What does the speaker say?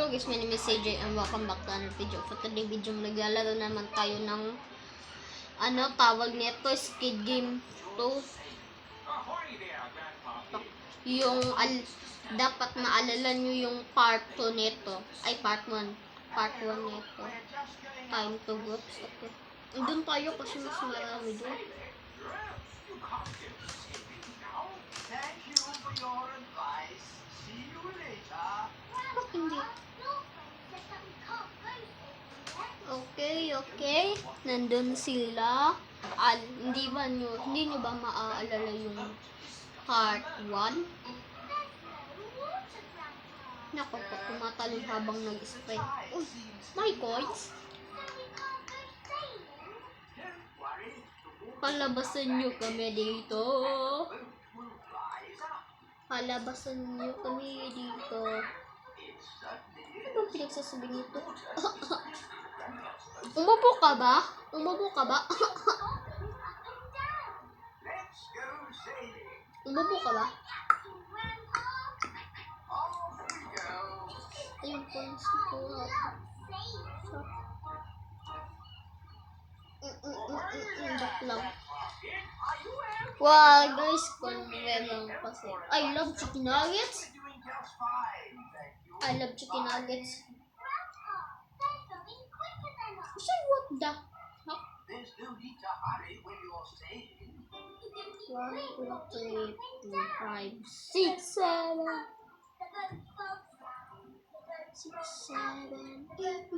Hello guys, my name is CJ and welcome back to another video. For today's video, maglalaro naman tayo ng tawag nito, Squid Game 2. Yung dapat maalala nyo yung part 2 nito. Ay, part 1. Part 1 nito. Time to groups. Okay. Doon tayo kasi mas marami doon. Thank you for your advice. See you later. Bakit hindi? Okay. Nandun sila. Hindi nyo ba maaalala yung part 1? Nako po, tumatalon habang nag-spray. Uy, my coins. Palabasan nyo kami dito. Palabasan nyo kami dito. Ano bang pinagsasabi nito? Umupo ka ba? Umupo ka ba? Umupo ka ba? Ayun po, siguro. Back lang. Wow, guys, lang kasi. I love chicken nuggets. I love chicken nuggets. Say what the heck? There's no need to hurry when you're staying. 1, 2, 3, 4, 5, 6, 7. 6, 7, 8.